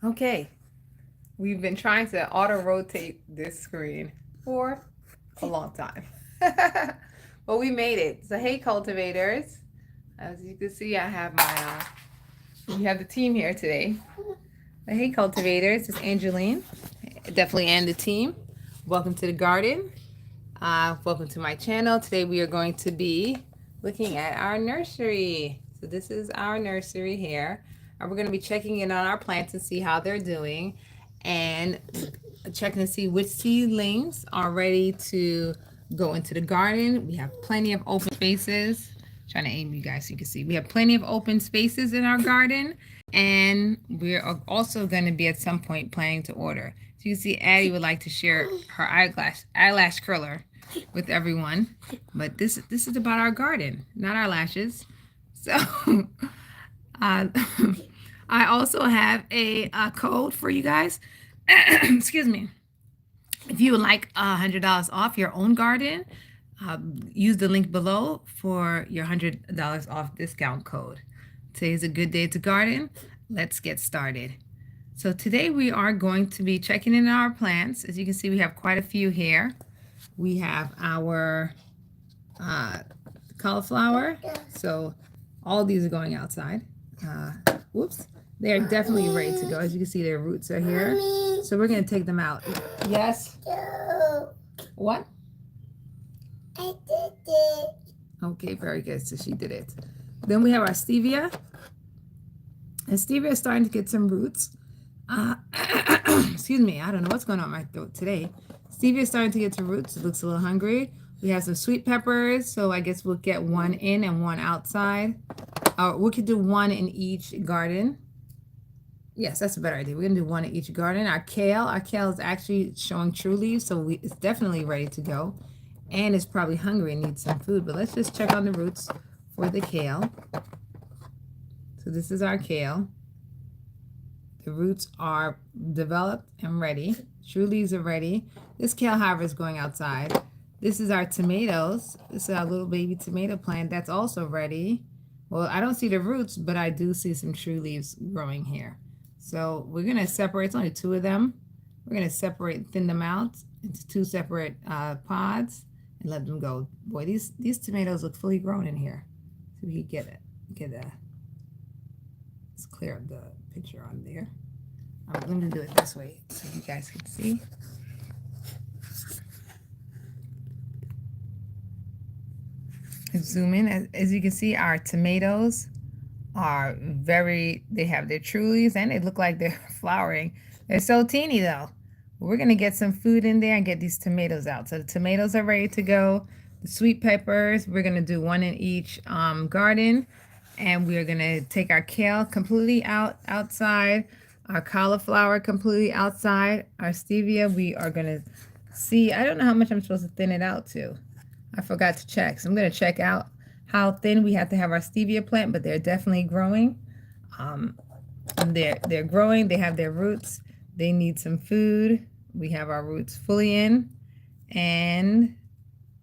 Okay, we've been trying to auto rotate this screen for a long time. But we made it. So hey cultivators. As you can see, I have we have the team here today. Hey cultivators, it's Angeline. Definitely and the team. Welcome to the garden. Welcome to my channel. Today we are going to be looking at our nursery. So this is our nursery here. And we're going to be checking in on our plants and see how they're doing. And checking to see which seedlings are ready to go into the garden. We have plenty of open spaces. Trying to aim you guys so you can see. We have plenty of open spaces in our garden. And we're also going to be at some point planning to order. So you can see Addie would like to share her eyelash curler with everyone. But this is about our garden, not our lashes. So uh, I also have a code for you guys. Excuse me. If you would like $100 off your own garden, use the link below for your $100 off discount code. Today's a good day to garden. Let's get started. So today we are going to be checking in our plants. As you can see, we have quite a few here. We have our cauliflower. So all these are going outside. Whoops. They are definitely ready to go. As you can see, their roots are here. So we're going to take them out. Yes? What? I did it. Okay, very good. So she did it. Then we have our stevia. And stevia is starting to get some roots. Excuse me. I don't know what's going on in my throat today. Stevia is starting to get some roots. It looks a little hungry. We have some sweet peppers. So I guess we'll get one in and one outside. We could do one in each garden. Yes, that's a better idea. We're going to do one in each garden. Our kale is actually showing true leaves, so it's definitely ready to go. And it's probably hungry and needs some food. But let's just check on the roots for the kale. So this is our kale. The roots are developed and ready. True leaves are ready. This kale, however, is going outside. This is our tomatoes. This is our little baby tomato plant that's also ready. Well, I don't see the roots, but I do see some true leaves growing here. So we're going to separate, it's only two of them. We're going to separate, thin them out into two separate pods and let them go. Boy, these tomatoes look fully grown in here. So we can let's clear up the picture on there. I'm going to do it this way so you guys can see. Zoom in. As you can see, our tomatoes are they have their true leaves and they look like they're flowering. They're so teeny though. We're going to get some food in there and get these tomatoes out. So the tomatoes are ready to go. The sweet peppers, we're going to do one in each garden. And we're going to take our kale completely outside. Our cauliflower completely outside. Our stevia, we are going to see. I don't know how much I'm supposed to thin it out to. I forgot to check. So I'm going to check out how thin we have to have our stevia plant, but they're definitely growing. They're growing. They have their roots. They need some food. We have our roots fully in. And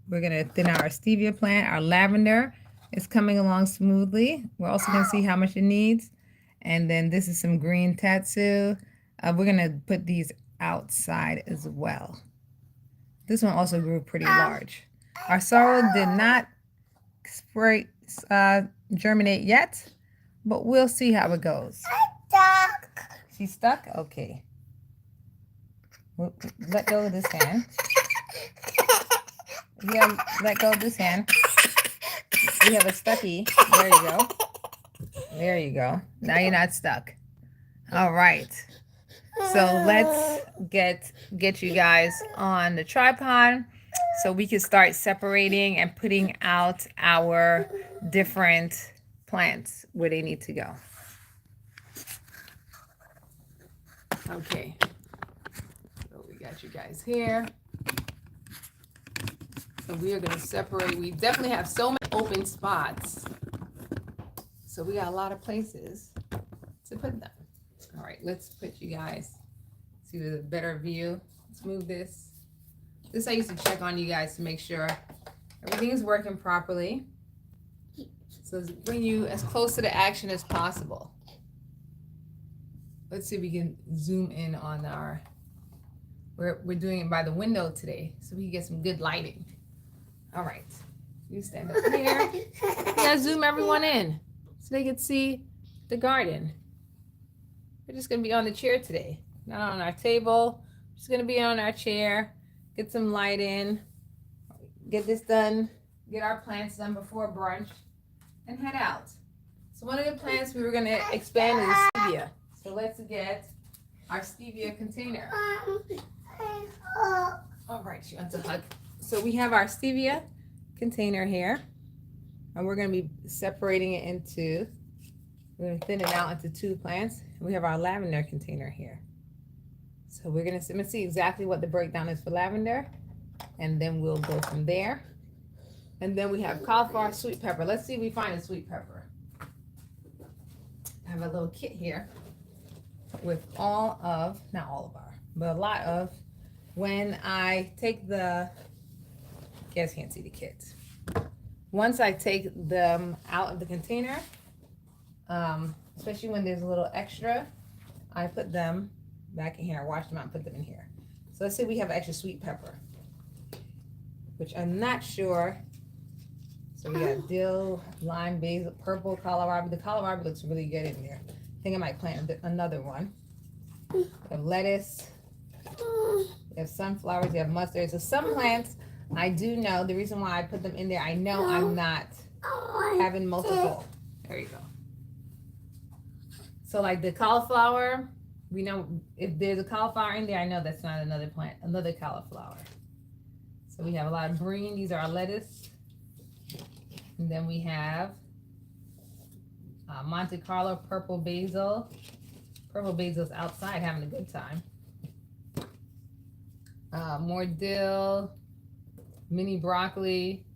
we're going to thin out our stevia plant. Our lavender is coming along smoothly. We're also going to see how much it needs. And then this is some green tatsu. We're going to put these outside as well. This one also grew pretty large. Our sorrel did not germinate yet, but we'll see how it goes. Stuck. She's stuck? Okay. Let go of this hand. Yeah, let go of this hand. We have a stucky. There you go. There you go. Now you're not stuck. All right. So let's get you guys on the tripod so we can start separating and putting out our different plants where they need to go. Okay. So we got you guys here. So we are going to separate. We definitely have so many open spots. So we got a lot of places to put them. All right, let's put you guys see the better view. Let's move this. This I used to check on you guys to make sure everything is working properly. So bring you as close to the action as possible. let's see if we can zoom in on our, we're doing it by the window today, so we can get some good lighting. All right, you stand up here. You gotta zoom everyone in so they can see the garden. We're just gonna be on the chair today, not on our table. We're just gonna be on our chair, get some light in, get this done, get our plants done before brunch, and head out. So one of the plants we were gonna expand is stevia. So let's get our stevia container. All right, she wants a hug. So we have our stevia container here, and we're going to be separating it into, we're going to thin it out into 2 plants. We have our lavender container here. So we're going to see exactly what the breakdown is for lavender, and then we'll go from there. And then we have cauliflower, sweet pepper. Let's see if we find a sweet pepper. I have a little kit here with all of, not all of our, but a lot of, when I take the, you guys can't see the kits. Once I take them out of the container, especially when there's a little extra, I put them back in here. I wash them out and put them in here. So let's say we have extra sweet pepper, which I'm not sure. So we got dill, lime, basil, purple, kohlrabi. The kohlrabi looks really good in there. I think I might plant another one. We have lettuce. You have sunflowers, you have mustard. So some plants, I do know, the reason why I put them in there, I know I'm not having multiple. There you go. So like the cauliflower, we know if there's a cauliflower in there, I know that's not another plant, another cauliflower. So we have a lot of green. These are our lettuce. And then we have Monte Carlo purple basil. Purple basil's outside having a good time. More dill, mini broccoli,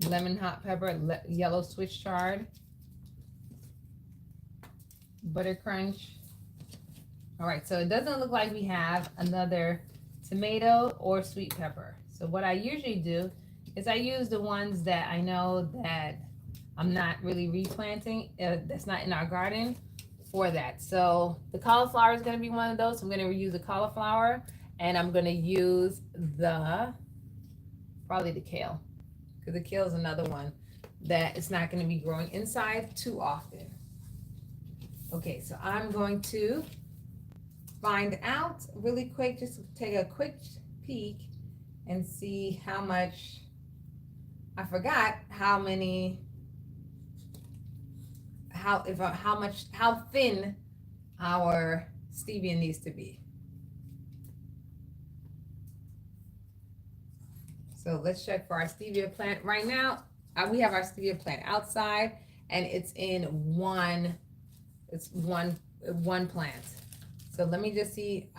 lemon hot pepper, yellow Swiss chard, butter crunch. All right, so it doesn't look like we have another tomato or sweet pepper. So what I usually do is I use the ones that I know that I'm not really replanting, that's not in our garden for that. So the cauliflower is going to be one of those. I'm going to reuse the cauliflower. And I'm going to use probably the kale, because the kale is another one that it's not going to be growing inside too often. Okay, so I'm going to find out really quick, just take a quick peek and see how much, I forgot how many, how thin our stevia needs to be. So let's check for our stevia plant. Right now, we have our stevia plant outside, and it's in one plant. So let me just see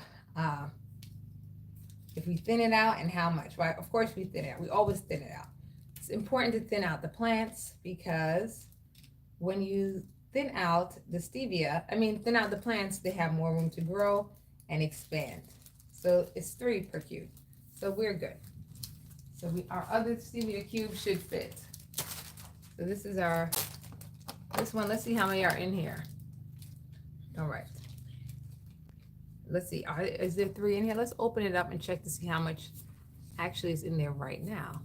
if we thin it out and how much. Right? Of course we thin it out. We always thin it out. It's important to thin out the plants, because when you thin out the stevia, thin out the plants, they have more room to grow and expand. So it's 3 per cube. So we're good. So our other stevia cube should fit. So this is this one. Let's see how many are in here. All right. Let's see. Is there 3 in here? Let's open it up and check to see how much actually is in there right now.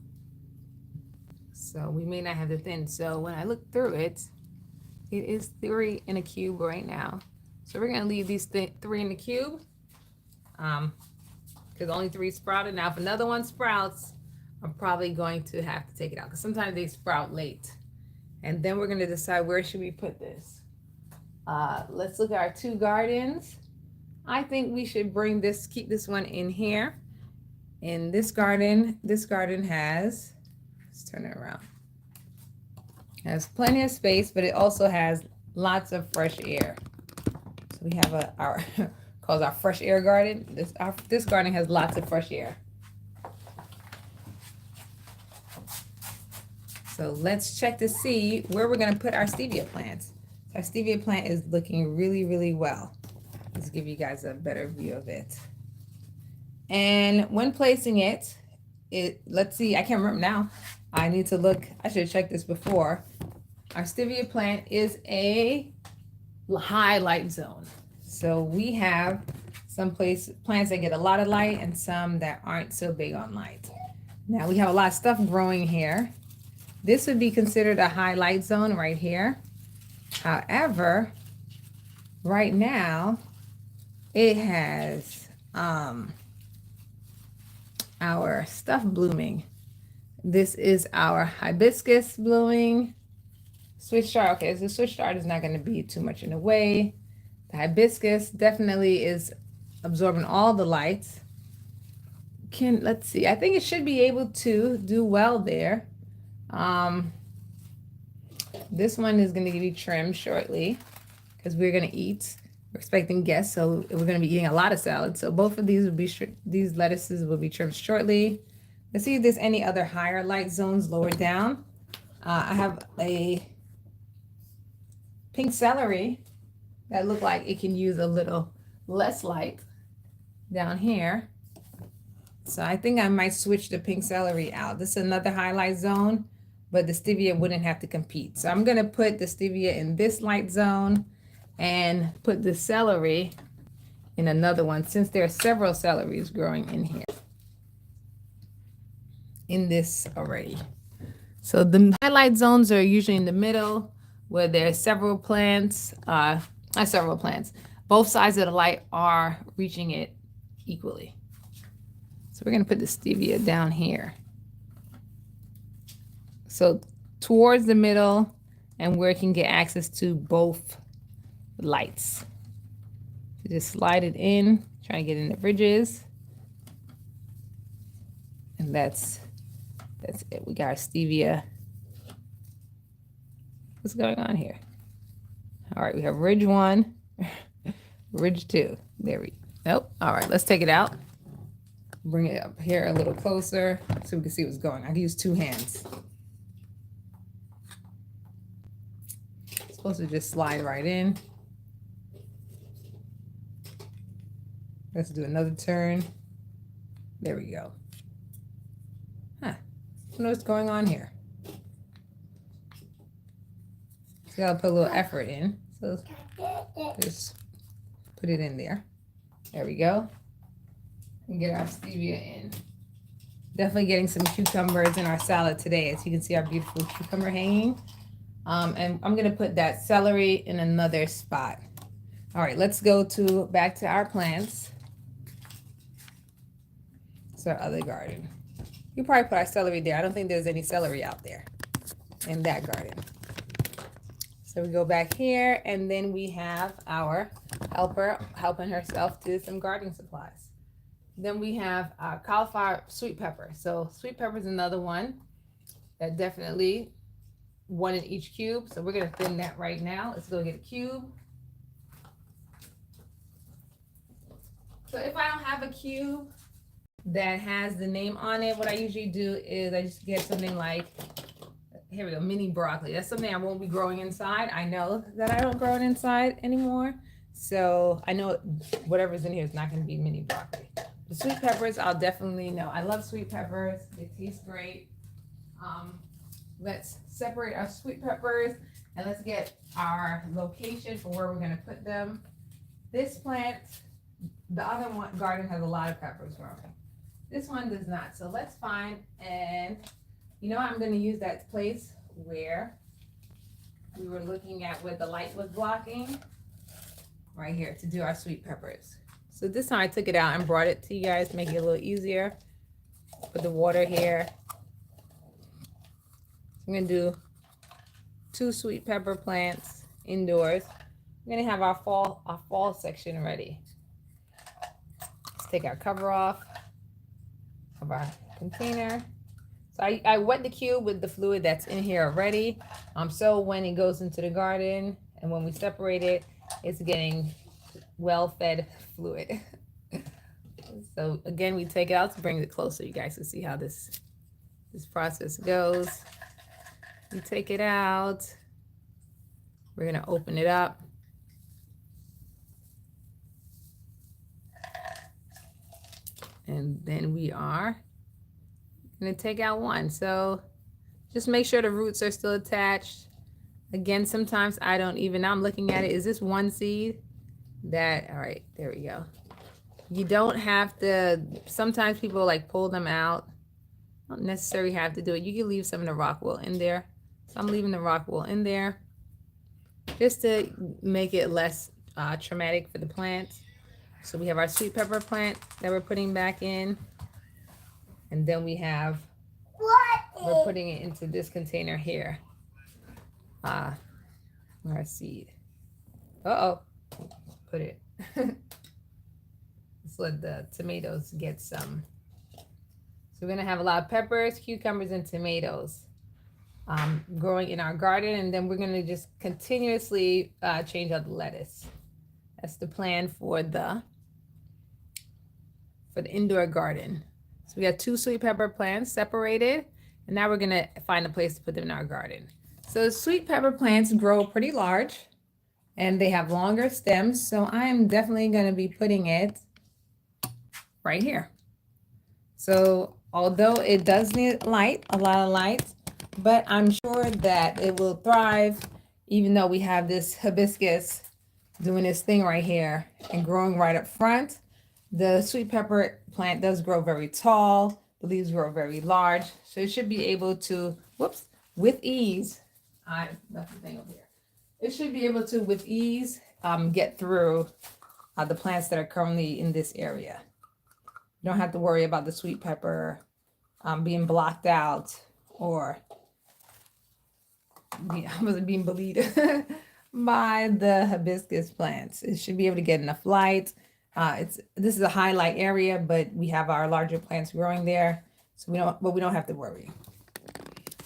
So we may not have the thin. So when I look through it, it is 3 in a cube right now. So we're going to leave these 3 in the cube, because only 3 sprouted. Now if another one sprouts, I'm probably going to have to take it out, because sometimes they sprout late. And then we're going to decide where should we put this. Let's look at our 2 gardens. I think we should keep this one in here. In this garden has, let's turn it around, has plenty of space, but it also has lots of fresh air. So we have our calls our fresh air garden. This garden has lots of fresh air. So let's check to see where we're going to put our stevia plants. Our stevia plant is looking really, really well. Let's give you guys a better view of it. And when placing it, let's see, I can't remember now. I need to look. I should have checked this before. Our stevia plant is a high light zone. So we have some plants that get a lot of light and some that aren't so big on light. Now we have a lot of stuff growing here. This would be considered a high light zone right here. However, right now it has our stuff blooming. This is our hibiscus blooming. Switch star. Okay, so the switch star is not going to be too much in the way. The hibiscus definitely is absorbing all the lights. Let's see. I think it should be able to do well there. This one is going to be trimmed shortly because we're going to eat. We're expecting guests, so we're going to be eating a lot of salad. So both of these will be these lettuces will be trimmed shortly. Let's see if there's any other higher light zones lower down. I have a pink celery that look like it can use a little less light down here. So I think I might switch the pink celery out. This is another highlight zone, but the stevia wouldn't have to compete. So I'm gonna put the stevia in this light zone and put the celery in another one, since there are several celeries growing in here, in this already. So the highlight zones are usually in the middle where there's several plants, not several plants. Both sides of the light are reaching it equally. So we're gonna put the stevia down here. So towards the middle and where it can get access to both lights. So just slide it in, try to get in the ridges. And that's it. We got our stevia. What's going on here? All right, we have ridge 1, ridge 2. There we go. Nope. All right, let's take it out. Bring it up here a little closer so we can see what's going on. I can use 2 hands. It's supposed to just slide right in. Let's do another turn. There we go. Huh. I don't know what's going on here. So gotta put a little effort in. So just put it in there. There we go. And get our stevia in. Definitely getting some cucumbers in our salad today. As you can see, our beautiful cucumber hanging. And I'm gonna put that celery in another spot. All right, let's go back to our plants. It's our other garden. You probably put our celery there. I don't think there's any celery out there in that garden. So we go back here, and then we have our helper helping herself do some gardening supplies. Then we have our cauliflower sweet pepper. So sweet pepper is another one that definitely 1 in each cube. So we're gonna thin that right now. Let's go get a cube. So if I don't have a cube that has the name on it, what I usually do is I just get something like, here we go, mini broccoli. That's something I won't be growing inside. I know that I don't grow it inside anymore. So I know whatever's in here is not gonna be mini broccoli. The sweet peppers, I'll definitely know. I love sweet peppers. They taste great. Let's separate our sweet peppers and let's get our location for where we're gonna put them. This plant, the other one garden has a lot of peppers growing. This one does not. So let's find, and you know, I'm gonna use that place where we were looking at where the light was blocking, right here, to do our sweet peppers. So this time I took it out and brought it to you guys to make it a little easier. Put the water here. I'm gonna do 2 sweet pepper plants indoors. We're gonna have our fall section ready. Let's take our cover off of our container. So I wet the cube with the fluid that's in here already. So when it goes into the garden and when we separate it, it's getting well-fed fluid. So again, we take it out to bring it closer. You guys can see how this process goes. We take it out. We're gonna open it up. And then we are gonna take out one. So just make sure the roots are still attached. Again, sometimes I don't even, I'm looking at it, is this one seed? That, all right, there we go. You don't have to, sometimes people like pull them out. Don't necessarily have to do it. You can leave some of the rock wool in there. So I'm leaving the rock wool in there just to make it less traumatic for the plants. So we have our sweet pepper plant that we're putting back in. And then we have, we're putting it into this container here. Our seed. Uh-oh. Put it. Let's let the tomatoes get some. So we're gonna have a lot of peppers, cucumbers, and tomatoes growing in our garden, and then we're gonna just continuously change out the lettuce. That's the plan for the indoor garden. So we got 2 sweet pepper plants separated, and now we're gonna find a place to put them in our garden. So sweet pepper plants grow pretty large, and they have longer stems. So I am definitely gonna be putting it right here. So although it does need light, a lot of light, but I'm sure that it will thrive, even though we have this hibiscus doing this thing right here and growing right up front. The sweet pepper plant does grow very tall. The leaves grow very large. So it should be able to, whoops, with ease. I left the thing over here. It should be able to, with ease, get through the plants that are currently in this area. You don't have to worry about the sweet pepper being blocked out or being bullied by the hibiscus plants. It should be able to get enough light. This is a highlight area, but we have our larger plants growing there, so we don't have to worry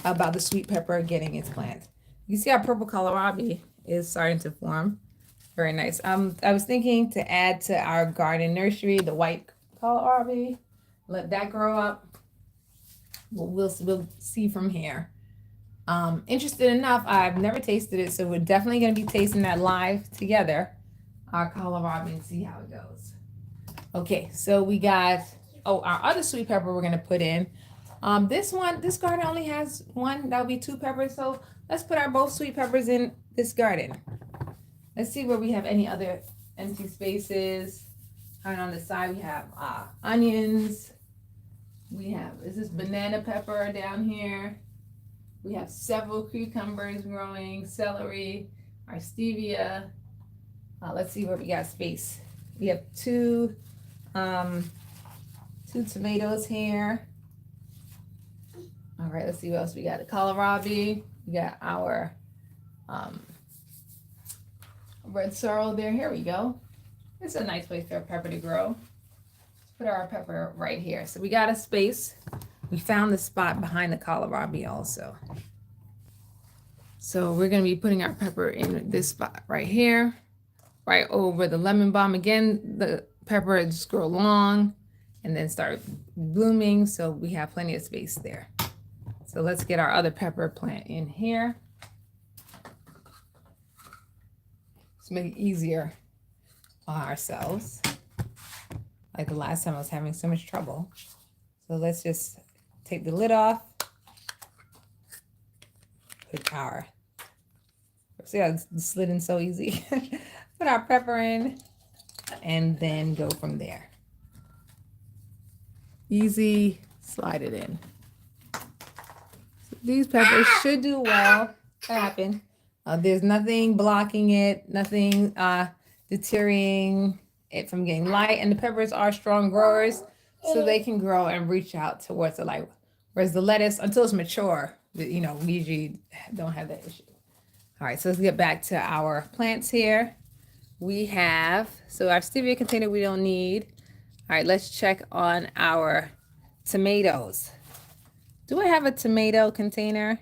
about the sweet pepper getting its plant. You see our purple kohlrabi is starting to form. Very nice. I was thinking to add to our Gardyn Nursery the white kohlrabi. Let that grow up. We'll see from here. Interested enough, I've never tasted it, so we're definitely going to be tasting that live together, our kohlrabi, and see how it goes. Okay, so we got, our other sweet pepper we're going to put in. This garden only has one, that'll be 2 peppers, so let's put our both sweet peppers in this garden. Let's see where we have any other empty spaces. And on the side we have onions. We have, is this banana pepper down here? We have several cucumbers growing, celery, our stevia. Let's see where we got space. We have 2 tomatoes here. All right, let's see what else we got. The kohlrabi. We got our red sorrel there. Here we go. It's a nice place for a pepper to grow. Let's put our pepper right here. So we got a space. We found the spot behind the kohlrabi also. So we're going to be putting our pepper in this spot right here, right over the lemon balm. Again, the pepper just grow long and then start blooming. So we have plenty of space there. So let's get our other pepper plant in here. Let's make it easier on ourselves. Like the last time I was having so much trouble. So let's just take the lid off. Put our, see how it's slid in so easy. Put our pepper in and then go from there. Easy, slide it in. So these peppers should do well. Happen. There's nothing blocking it, nothing deterring it from getting light, and the peppers are strong growers, so they can grow and reach out towards the light. Whereas the lettuce, until it's mature, we usually don't have that issue. All right, so let's get back to our plants here. We have, so our stevia container we don't need. All right, let's check on our tomatoes. Do I have a tomato container?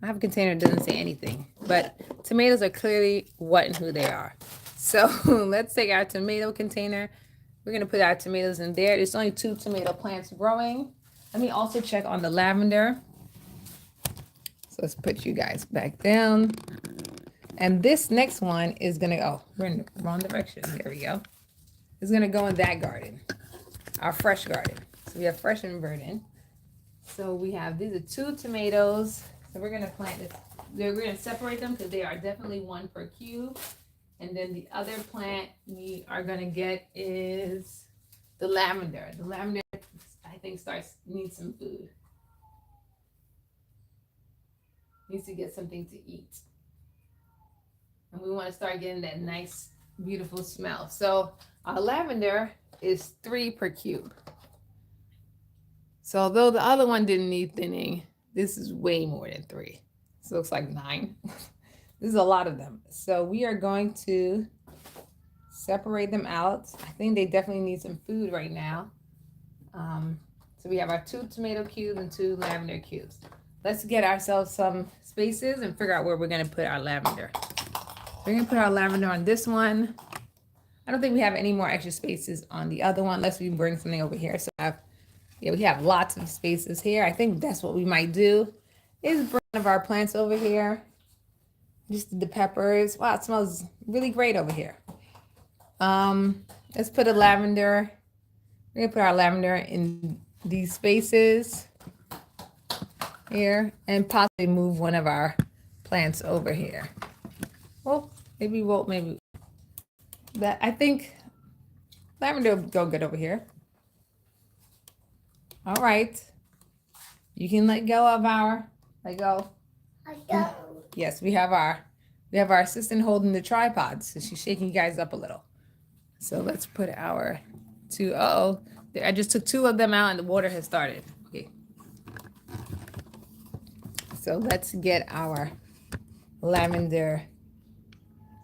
I have a container that doesn't say anything, but tomatoes are clearly what and who they are. So let's take our tomato container. We're going to put our tomatoes in there. There's only 2 tomato plants growing. Let me also check on the lavender. So let's put you guys back down. And this next one is going to go, we're in the wrong direction. There we go. It's going to go in that garden, our fresh garden. So we have fresh and verdant. So we have, these are 2 tomatoes. So we're going to plant this. We're going to separate them because they are definitely 1 per cube. And then the other plant we are gonna get is the lavender. The lavender, I think, needs some food. Needs to get something to eat. And we want to start getting that nice, beautiful smell. So our lavender is 3 per cube. So although the other one didn't need thinning, this is way more than 3. This looks like 9. This is a lot of them. So we are going to separate them out. I think they definitely need some food right now. So we have our 2 tomato cubes and 2 lavender cubes. Let's get ourselves some spaces and figure out where we're going to put our lavender. We're going to put our lavender on this one. I don't think we have any more extra spaces on the other one unless we bring something over here. So we have lots of spaces here. I think that's what we might do is bring one of our plants over here. Just the peppers. Wow, it smells really great over here. Let's put a lavender. We're going to put our lavender in these spaces here and possibly move one of our plants over here. Well, maybe that. I think lavender will go good over here. All right. You can let go. Let go. Yes, we have our assistant holding the tripod, so she's shaking you guys up a little. So let's put our 2. I just took 2 of them out and the water has started. Okay. So let's get our lavender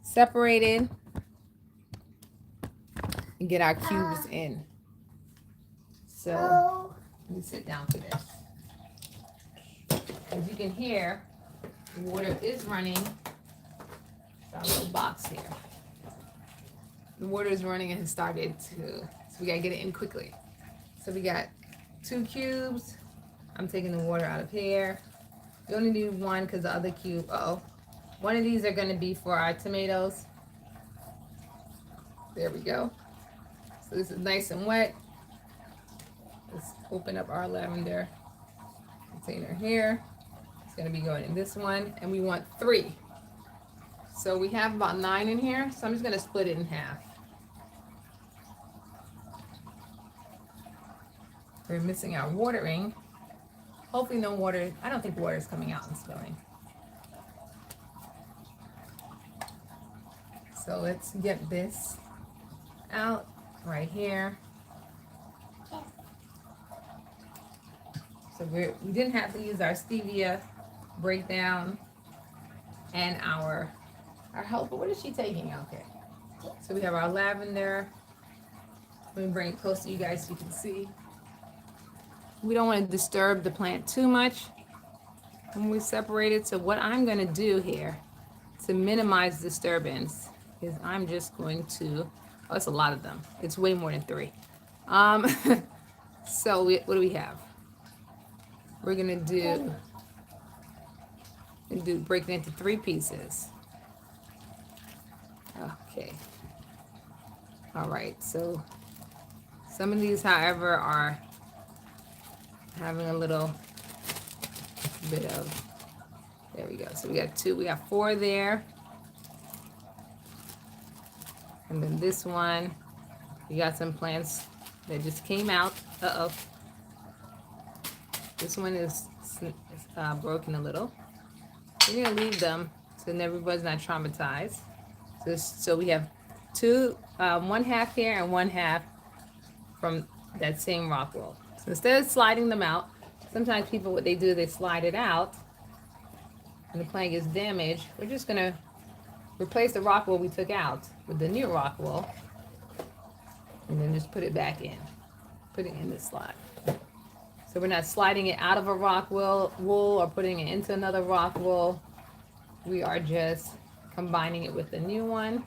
separated and get our cubes in. So let me sit down for this. As you can hear, the water is running. It's our little box here. The water is running and has started so we gotta get it in quickly. So we got 2 cubes. I'm taking the water out of here. You only need 1 because the other cube, one of these are gonna be for our tomatoes. There we go. So this is nice and wet. Let's open up our lavender container here. It's gonna be going in this one, and we want 3. So we have about 9 in here, so I'm just gonna split it in half. We're missing our watering. Hopefully no water, I don't think water is coming out and spilling. So let's get this out right here. So we didn't have to use our stevia breakdown and our helper. What is she taking out there? So we have our lavender. Let me bring it close to you guys so you can see. We don't want to disturb the plant too much when we separate it. So what I'm going to do here to minimize disturbance is I'm just going to, it's a lot of them. It's way more than 3. So what do we have? We're going to break it into 3 pieces. Okay. All right. So some of these, however, are having a little bit of, there we go. So we got 2, we got 4 there. And then this one, we got some plants that just came out. This one is broken a little. We're gonna leave them so everybody's not traumatized. So we have 2, 1 half here and 1 half from that same rock wool. So instead of sliding them out, sometimes people, what they do, they slide it out and the plant gets damaged. We're just gonna replace the rock wool we took out with the new rock wool and then just put it back in. Put it in this slot. So we're not sliding it out of a rock wool or putting it into another rock wool. We are just combining it with the new one.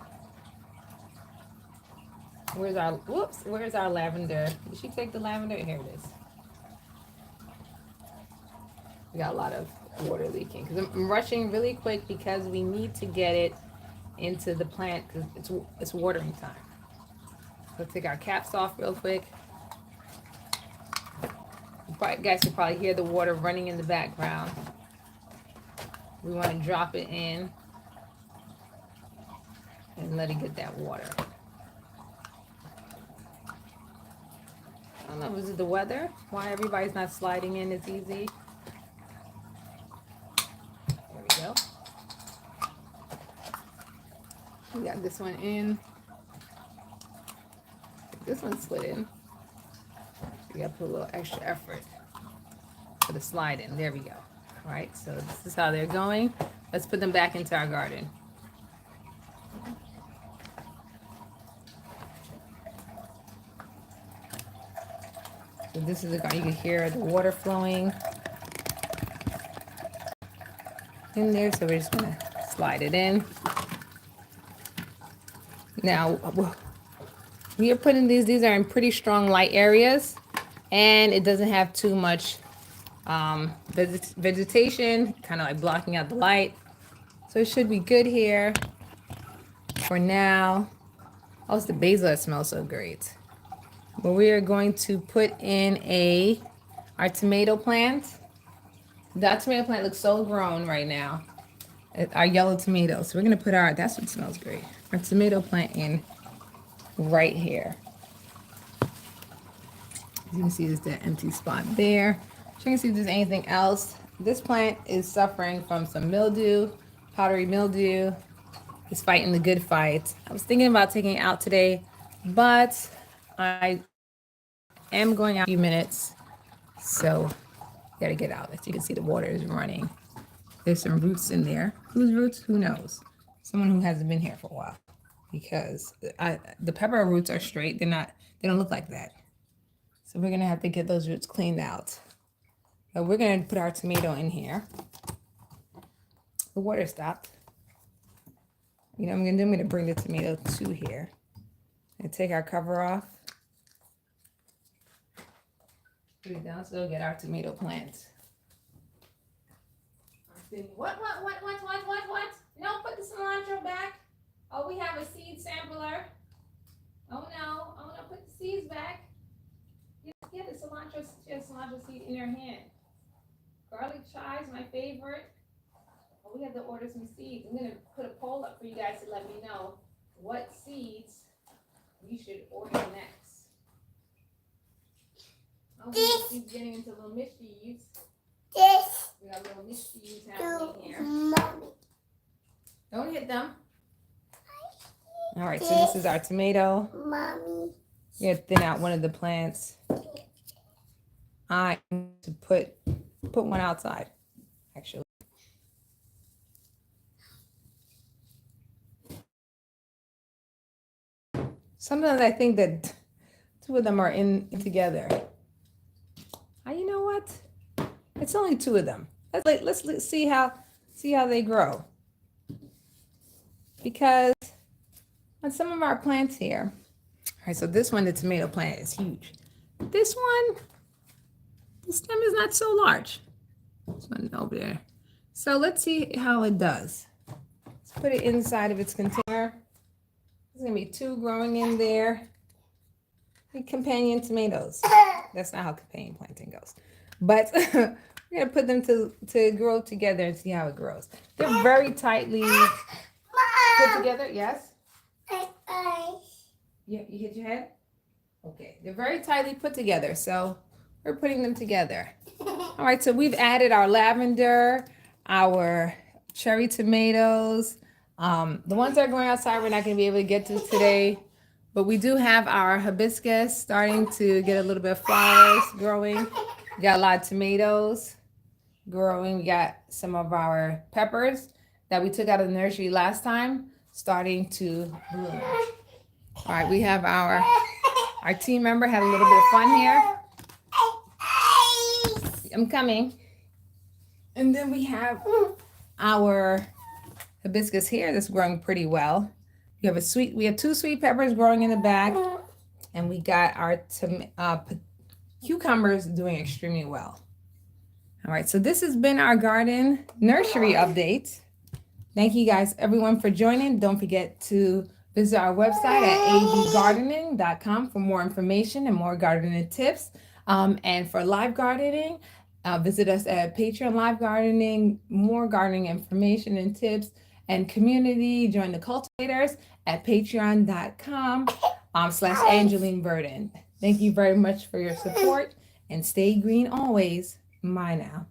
Where's our lavender? Did she take the lavender? Here it is. We got a lot of water leaking because I'm rushing really quick because we need to get it into the plant because it's watering time. Let's take our caps off real quick. You guys can probably hear the water running in the background. We want to drop it in. And and let it get that water. I don't know, is it the weather? Why everybody's not sliding in as easy? There we go. We got this one in. This one slid in. We got to put a little extra effort for the slide in. There we go. All right, so this is how they're going. Let's put them back into our garden. So this is the garden. You can hear the water flowing in there. So we're just gonna slide it in. Now, we are putting these are in pretty strong light areas, and it doesn't have too much vegetation, kind of like blocking out the light. So it should be good here for now. Oh, it's the basil that smells so great. But we are going to put in our tomato plant. That tomato plant looks so grown right now. Our yellow tomatoes. So we're gonna put that's what smells great. Our tomato plant in right here. As you can see, there's that empty spot there. Checking to see if there's anything else. This plant is suffering from some mildew, powdery mildew. It's fighting the good fight. I was thinking about taking it out today, but I am going out in a few minutes. So gotta get out. As you can see, the water is running. There's some roots in there. Whose roots? Who knows? Someone who hasn't been here for a while. Because the pepper roots are straight. They don't look like that. So we're gonna have to get those roots cleaned out. But we're gonna put our tomato in here. The water stopped. You know what I'm gonna bring the tomato to here and take our cover off. Put it down so we'll get our tomato plant. What? No, put the cilantro back. Oh, we have a seed sampler. Oh no, put the seeds back. Get the cilantro seed in your hand. Garlic chives, my favorite. Oh, we have to order some seeds. I'm gonna put a poll up for you guys to let me know what seeds we should order next. Oh, she's getting into little mischiefs. We got little mischiefs happening here. Mommy. Don't hit them. All right, so this is our tomato. Mommy. We're gonna thin out one of the plants. I need to put one outside, actually. Sometimes I think that two of them are in together. You know what? It's only two of them. Let's see how they grow. Because on some of our plants here, all right, so this one, the tomato plant, is huge. This one, the stem is not so large. This one over there. So let's see how it does. Let's put it inside of its container. There's gonna be two growing in there. Companion tomatoes. That's not how companion planting goes. But we're gonna put them to grow together and see how it grows. They're very tightly put together. Yes? You hit your head? Okay, they're very tightly put together, so we're putting them together. All right, so we've added our lavender, our cherry tomatoes. The ones that are going outside, we're not going to be able to get to today, but we do have our hibiscus starting to get a little bit of flowers growing. We got a lot of tomatoes growing. We got some of our peppers that we took out of the nursery last time starting to bloom. All right, we have our team member had a little bit of fun here. I'm coming. And then we have our hibiscus here that's growing pretty well. We have two sweet peppers growing in the back, and we got our cucumbers doing extremely well. All right, so this has been our garden nursery update. Thank you guys, everyone, for joining. Don't forget to visit our website at abgardening.com for more information and more gardening tips. And for live gardening, visit us at Patreon Live Gardening, more gardening information and tips. and community, join the cultivators at patreon.com/Angeline Verdon. Thank you very much for your support and stay green always. Bye now.